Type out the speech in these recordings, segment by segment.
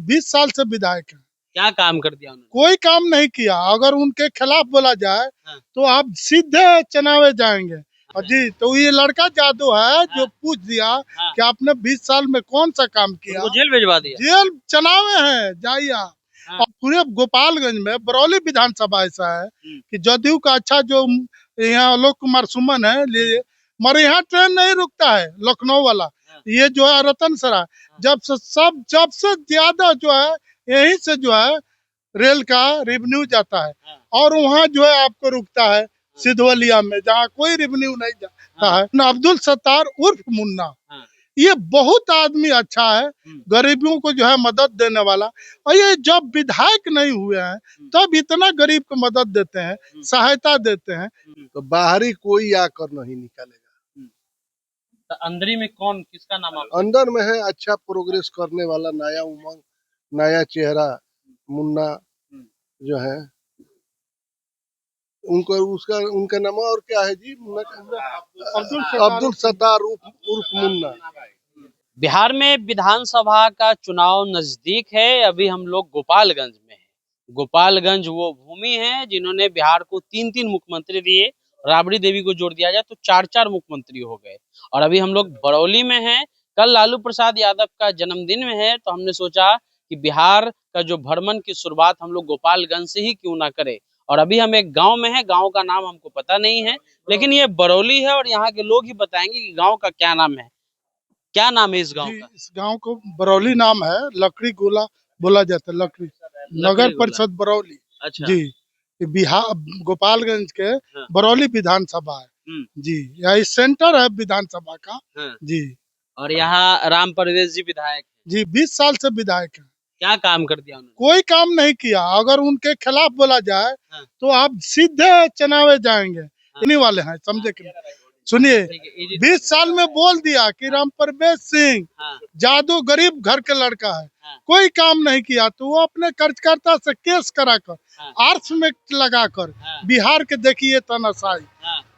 20 साल से विधायक है। क्या काम कर दिया उन्होंने? कोई काम नहीं किया। अगर उनके खिलाफ बोला जाए तो आप सीधे चुनावे जाएंगे। और जी, तो ये लड़का जादू है जो पूछ दिया कि आपने 20 साल में कौन सा काम किया। उनको जेल भिजवा दिया। जेल चुनावे हैं, जाइए आप। और पूरे गोपालगंज में बरौली विधानसभा ऐसा है कि जदयू का अच्छा जो यहाँ आलोक कुमार सुमन है, मगर यहाँ ट्रेन नहीं रुकता है, लखनऊ वाला। ये जो है रतन सराय, जब से ज्यादा जो है यहीं से जो है रेल का रेवेन्यू जाता है। और वहाँ जो है आपको रुकता है सिद्धवलिया में, जहाँ कोई रेवेन्यू नहीं जाता है। अब्दुल सत्तार उर्फ मुन्ना, ये बहुत आदमी अच्छा है, गरीबों को जो है मदद देने वाला। और ये जब विधायक नहीं हुए हैं तब इतना गरीब को मदद देते हैं, सहायता देते हैं। तो बाहरी कोई आकर नहीं निकालेगा। तो अंदरी में कौन, किसका नाम आपको? अंदर में है अच्छा प्रोग्रेस करने वाला, नया उमंग, नया चेहरा मुन्ना जो है, उनको उनका नाम और क्या है जी? अब्दुल सत्तार उर्फ मुन्ना। बिहार में विधानसभा का चुनाव नजदीक है। अभी हम लोग गोपालगंज में हैं। गोपालगंज वो भूमि है जिन्होंने बिहार को 3-3 मुख्यमंत्री दिए। राबड़ी देवी को जोड़ दिया जाए तो 4-4 मुख्यमंत्री हो गए। और अभी हम लोग बरौली में हैं। कल लालू प्रसाद यादव का जन्मदिन में है, तो हमने सोचा कि बिहार का जो भ्रमण की शुरुआत हम लोग गोपालगंज से ही क्यों ना करें। और अभी हम एक गांव में हैं, गांव का नाम हमको पता नहीं है, लेकिन ये बरौली है और यहाँ के लोग ही बताएंगे कि गांव का क्या नाम है। क्या नाम है इस गांव का? इस गांव को बरौली नाम है, लकड़ी गोला बोला जाता है, लकड़ी नगर परिषद बरौली। अच्छा जी, बिहार गोपालगंज के बरौली विधानसभा है जी, यही सेंटर है विधानसभा का जी। और यहाँ राम परवेश जी विधायक जी, 20 साल से विधायक है। क्या काम कर दिया उन्होंने? कोई काम नहीं किया। अगर उनके खिलाफ बोला जाए तो आप सीधे चुनावे जाएंगे। इन्हीं वाले हैं, समझे कि सुनिए, 20 साल में बोल दिया कि राम परवेश सिंह जादू गरीब घर के लड़का है, कोई काम नहीं किया। तो वो अपने कार्यकर्ता से केस कराकर, आर्ट्स में लगाकर, बिहार के देखिए तनाशाही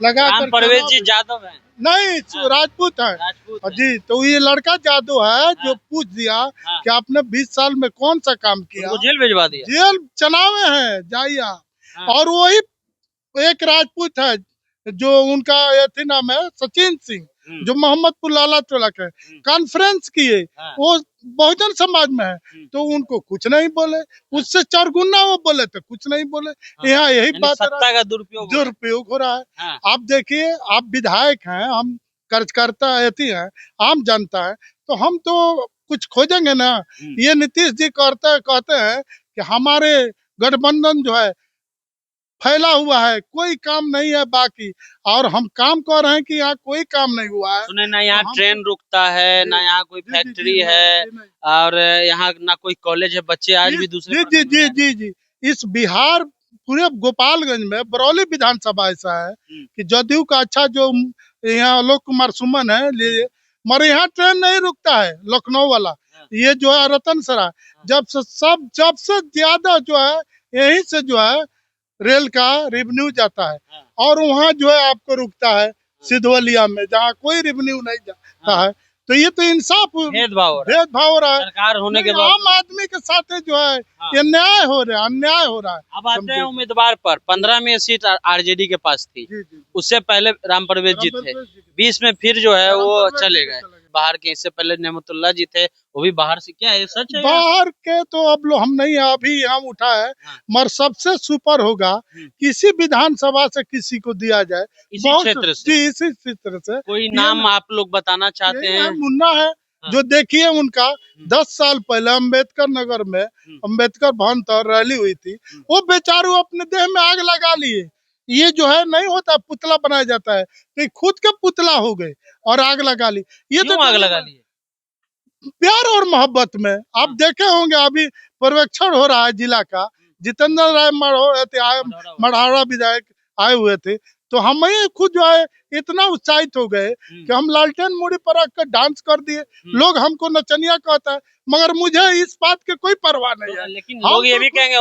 लगाकर। परवेश जी जादव है? नहीं, राजपूत है जी। तो ये लड़का जादू है जो पूछ दिया कि आपने 20 साल में कौन सा काम किया। जेल भिजवा दिया। जेल चुनावे हैं, जाइए आप। और वही एक राजपूत है जो उनका ये नाम है सचिन सिंह, जो मोहम्मदपुर लाला टोला के कॉन्फ्रेंस किए, वो बहुजन समाज में है, तो उनको कुछ नहीं बोले। उससे 4 गुना वो बोले तो कुछ नहीं बोले। यहाँ यही बात, सत्ता का दुरुपयोग हो रहा है। आप देखिए, आप विधायक हैं, हम कार्यकर्ता ऐसी हैं, आम जनता है, तो हम तो कुछ खोजेंगे ना। ये नीतीश जी कहते हैं कि हमारे गठबंधन जो है फैला हुआ है, कोई काम नहीं है बाकी। और हम काम कर रहे हैं कि यहाँ कोई काम नहीं हुआ है। सुने ना, यहाँ ट्रेन रुकता है ना, यहाँ कोई फैक्ट्री है, और यहाँ ना कोई कॉलेज है, बच्चे आज भी दूसरे। जी जी जी जी, इस बिहार पूरे गोपालगंज में बरौली विधानसभा ऐसा है कि जदयू का अच्छा जो यहाँ आलोक कुमार सुमन है, मगर यहाँ ट्रेन नहीं रुकता है, लखनऊ वाला। ये जो है रतन सराय, जब से ज्यादा जो है यहीं से जो है रेल का रेवेन्यू जाता है। और वहाँ जो है आपको रुकता है सिद्धवलिया में, जहाँ कोई रेवेन्यू नहीं जाता है। तो ये तो इंसाफ भेदभाव हो रहा है सरकार होने के बाद। आम आदमी के साथ जो है ये न्याय हो रहा है, अन्याय हो रहा है। अब आते हैं उम्मीदवार पर। 15 में सीट आरजेडी के पास थी, उससे पहले राम परवेश जी थे, 20 में फिर जो है वो चले गए बाहर के। इससे पहले नेमतुल्ला जी थे, वो भी बाहर से। क्या है, सच है? बाहर के तो अब लोग हम नहीं, अभी हम उठा है, मगर सबसे सुपर होगा किसी विधानसभा से किसी को दिया जाए, इसी क्षेत्र से। जी, इसी क्षेत्र से। कोई नाम आप लोग बताना चाहते हैं? मुन्ना है, जो देखिए उनका 10 साल पहले अम्बेडकर नगर में अम्बेडकर भवन पर रैली हुई थी, वो बेचारू अपने देह में आग लगा लिए। ये जो है नहीं होता, पुतला बनाया जाता है, तो खुद के पुतला हो गए और आग लगा ली। ये तो आग लगा ली प्यार और मोहब्बत में। आप देखे होंगे, अभी पर्यवेक्षण हो रहा है जिला का, जितेंद्र राय मढ़ौरा विधायक आए हुए थे, तो हम ही खुद जो है इतना उत्साहित हो गए कि हम लालटेन मुड़ी पर रखकर डांस कर दिए। लोग हमको नचनिया कहता है, मगर मुझे इस बात की कोई परवाह नहीं है। लेकिन हम लोग ये तो भी कहेंगे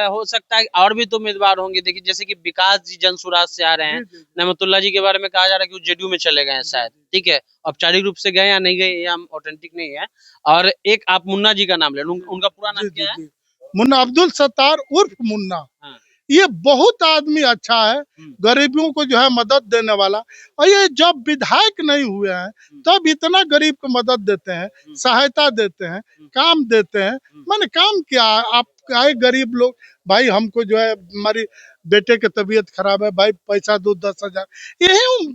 हो सकता है और भी तो उम्मीदवार होंगे। देखिए जैसे कि विकास जी जनसुराज से आ रहे हैं, जी, जी, नेमतुल्ला जी के बारे में कहा जा रहा है कि वो जेडीयू में चले गए हैं शायद, ठीक है, औपचारिक रूप से गए या नहीं गए ये हम ऑथेंटिक नहीं है। और एक आप मुन्ना जी का नाम ले लो, उनका पूरा नाम जी, जी, क्या है? जी। मुन्ना अब्दुल सत्तार उर्फ मुन्ना। हाँ। ये बहुत आदमी अच्छा है, गरीबों को जो है मदद देने वाला। और ये जब विधायक नहीं हुए हैं तब इतना गरीब को मदद देते हैं, सहायता देते हैं, काम देते हैं। माने काम क्या, आप आए गरीब लोग, भाई हमको जो है हमारी बेटे की तबीयत खराब है, भाई पैसा दो 10,000, यही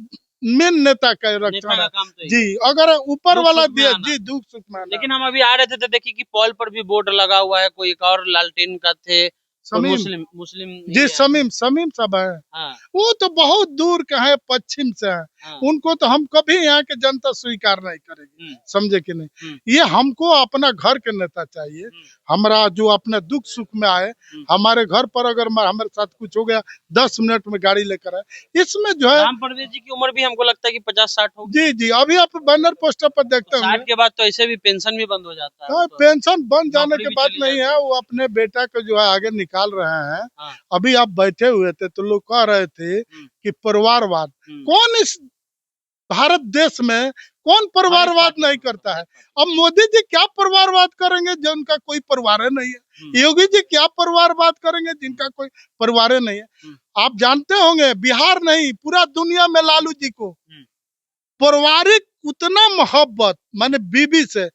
मेन नेता का नेता लक्षण का है। काम तो जी, अगर ऊपर दुख वाला सुख में दिया आना। जी, दुख सुख में आना। लेकिन हम अभी आ रहे थे तो देखिए कि पोल पर भी बोर्ड लगा हुआ है, कोई एक और लालटेन का थे, कोई समीम, मुस्लिम मुस्लिम जी ये है। समीम सब है। हाँ, वो तो बहुत दूर का है, पश्चिम से है। हाँ। उनको तो हम कभी यहाँ के जनता स्वीकार नहीं करेगी, समझे कि नहीं। ये हमको अपना घर के नेता चाहिए, हमारा जो अपने दुख सुख में आए, हमारे घर पर अगर हमारे साथ कुछ हो गया 10 मिनट में गाड़ी लेकर आए। इसमें जो है राम परवेश जी की उम्र भी हमको लगता है कि 50-60 होगी। जी जी, अभी आप बैनर पोस्टर पर देखते तो 60 होंगे। के बाद तो ऐसे भी पेंशन भी बंद हो जाता है। हाँ, तो पेंशन बन जाने नौकरी के भी बाद चली नहीं है, जाती वो अपने बेटा को जो है आगे निकाल रहे हैं। हाँ। अभी आप बैठे हुए थे तो लोग कह रहे थे कि परिवारवाद, कौन इस भारत देश में कौन परिवारवाद नहीं करता है। अब मोदी जी क्या परिवारवाद करेंगे जिनका कोई परिवार नहीं है, योगी जी क्या परिवारवाद करेंगे जिनका कोई परिवार नहीं है। आप जानते होंगे बिहार नहीं पूरा दुनिया में लालू जी को पारिवारिक उतना मोहब्बत, माने बीबी से,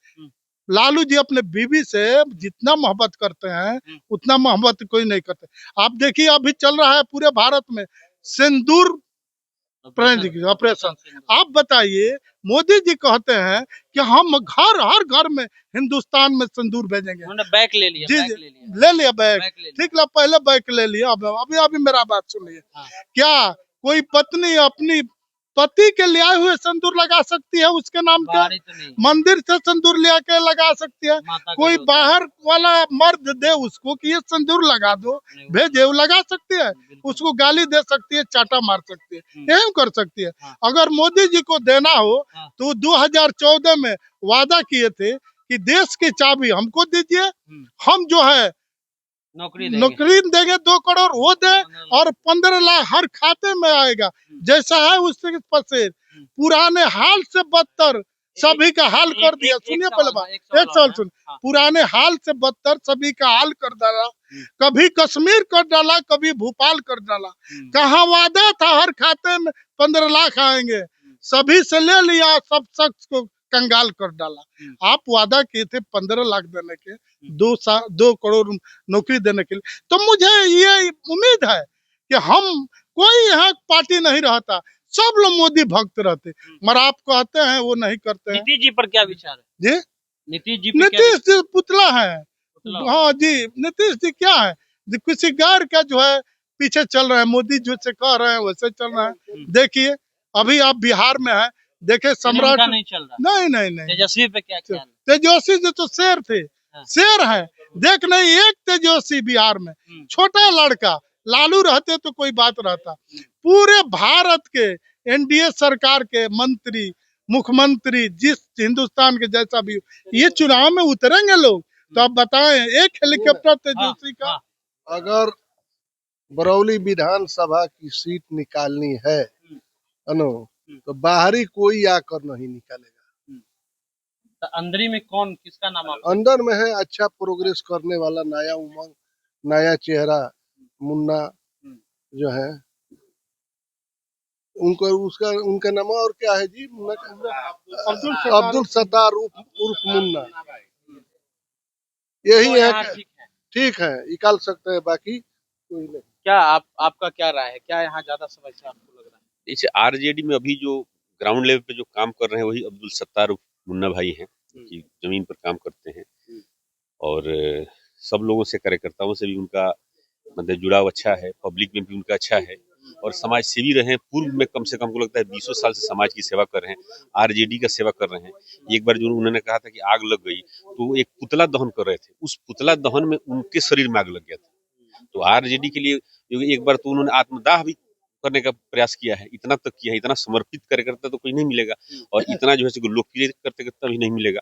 लालू जी अपने बीबी से जितना मोहब्बत करते हैं उतना मोहब्बत कोई नहीं करते। आप देखिए अभी चल रहा है पूरे भारत में सिंदूर ऑपरेशन। आप बताइए, मोदी जी कहते हैं कि हम हर घर में हिंदुस्तान में सिंदूर भेजेंगे। उन्होंने बैक ले लिया, जी बैक जी, ले लिया, ले लिया बैग, बैक ले लिया। ठीक है, पहले बैग ले लिया। अब अभी अभी मेरा बात सुनिए। हाँ। क्या कोई पत्नी अपनी पति के लिए आए हुए सिंदूर लगा सकती है उसके नाम के? बाहरी तो नहीं, मंदिर से सिंदूर ले आके लगा सकती है। माता का कोई जो होता है। बाहर वाला मर्द दे उसको कि ये सिंदूर लगा दो, नहीं, वो भेजे, वो लगा सकती है। बिल्कुल। उसको गाली दे सकती है, चाटा मार सकती है, यही कर सकती है। हाँ। अगर मोदी जी को देना हो हाँ। तो 2014 में वादा किए थे कि देश की चाबी हमको दीजिए, हम जो है नौकरी देंगे 2 करोड़ वो दे, और 15 लाख हर खाते में आएगा। जैसा है उससे पर पुराने हाल से बदतर सभी का हाल कर दिया। सुनिए पहले बात, एक सवाल सुन। पुराने हाल से बदतर सभी का हाल कर डाला, कभी कश्मीर कर डाला, कभी भोपाल कर डाला। कहाँ वादा था हर खाते में 15 लाख आएंगे, सभी से ले लिया, सब शख्स को कंगाल कर डाला। आप वादा किए थे 15 लाख देने के, 2 करोड़ नौकरी देने के लिए। तो मुझे ये उम्मीद है कि हम कोई यहाँ पार्टी नहीं रहता, सब लोग मोदी भक्त रहते, मगर आप कहते हैं वो नहीं करते हैं। नीतीश जी पर क्या विचार है जी, नीतीश जी पे क्या नीतीश जी पुतला है। पुतला? हाँ जी, नीतीश जी क्या है, किसी गैर का जो है पीछे चल रहे हैं। मोदी जो से कह रहे हैं वैसे चल रहे हैं। देखिए अभी आप बिहार में है, देखे सम्राट उनका नहीं चल रहा। नहीं तेजस्वी पे क्या ख्याल है? तेजस्वी जी तो शेर थे, शेर है। देख नहीं एक तेजस्वी बिहार में, छोटा लड़का, लालू रहते तो कोई बात रहता। पूरे भारत के एनडीए सरकार के मंत्री मुख्यमंत्री जिस हिंदुस्तान के जैसा भी ये चुनाव में उतरेंगे लोग, तो आप बताएं एक हेलीकॉप्टर तेजस्वी का। अगर बरौली विधानसभा की सीट निकालनी है अनु, तो बाहरी कोई आकर नहीं निकालेगा। तो अंदरी में कौन, किसका नाम आप? अंदर में है अच्छा प्रोग्रेस करने वाला नया उमंग, नया चेहरा मुन्ना जो है, उनको उसका उनका नाम और क्या है जी? अब्दुल सत्तार उर्फ मुन्ना। यही तो है, ठीक है, निकाल सकते हैं, बाकी कोई नहीं। क्या आपका क्या राय है, क्या यहाँ ज्यादा समस्या आपको लग रहा है? जैसे आरजेडी में अभी जो ग्राउंड लेवल पे जो काम कर रहे हैं वही अब्दुल सत्तार मुन्ना भाई हैं, कि जमीन पर काम करते हैं और सब लोगों से, कार्यकर्ताओं से भी उनका मतलब जुड़ाव अच्छा है, पब्लिक में भी उनका अच्छा है और समाज सेवी रहे। पूर्व में कम से कम को लगता है 20 साल से समाज की सेवा कर रहे हैं, आरजेडी का सेवा कर रहे हैं। एक बार जो उन्होंने कहा था कि आग लग गई तो एक पुतला दहन कर रहे थे, उस पुतला दहन में उनके शरीर में आग लग गया था। तो आरजेडी के लिए एक बार तो उन्होंने आत्मदाह भी करने का प्रयास किया है, इतना तक किया है, इतना समर्पित कार्यकर्ता तो कोई नहीं मिलेगा और इतना जो है लोकप्रिय कार्यकर्ता भी नहीं मिलेगा।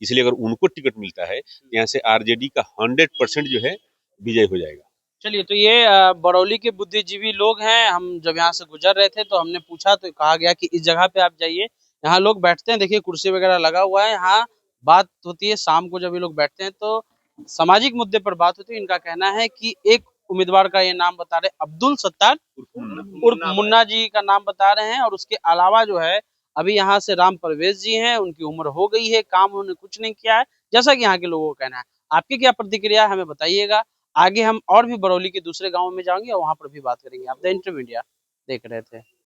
इसलिए अगर उनको टिकट मिलता है यहाँ से आरजेडी का 100% जो है विजय हो जाएगा। चलिए, तो ये बरौली के बुद्धिजीवी लोग हैं। हम जब यहाँ से गुजर रहे थे तो हमने पूछा तो कहा गया कि इस जगह पे आप जाइए, यहाँ लोग बैठते हैं, देखिए कुर्सी वगैरह लगा हुआ है, यहाँ बात होती है। शाम को जब ये लोग बैठते हैं तो सामाजिक मुद्दे पर बात होती है। इनका कहना है कि एक उम्मीदवार का ये नाम बता रहे, अब्दुल सत्तार उर्फ मुन्ना जी का नाम बता रहे हैं, और उसके अलावा जो है अभी यहाँ से राम परवेश जी हैं, उनकी उम्र हो गई है, काम उन्होंने कुछ नहीं किया है, जैसा कि यहाँ के लोगों का कहना है। आपकी क्या प्रतिक्रिया है हमें बताइएगा। आगे हम और भी बरौली के दूसरे गाँव में जाएंगे और वहां पर भी बात करेंगे। आप द इंटरमीडिया देख रहे थे।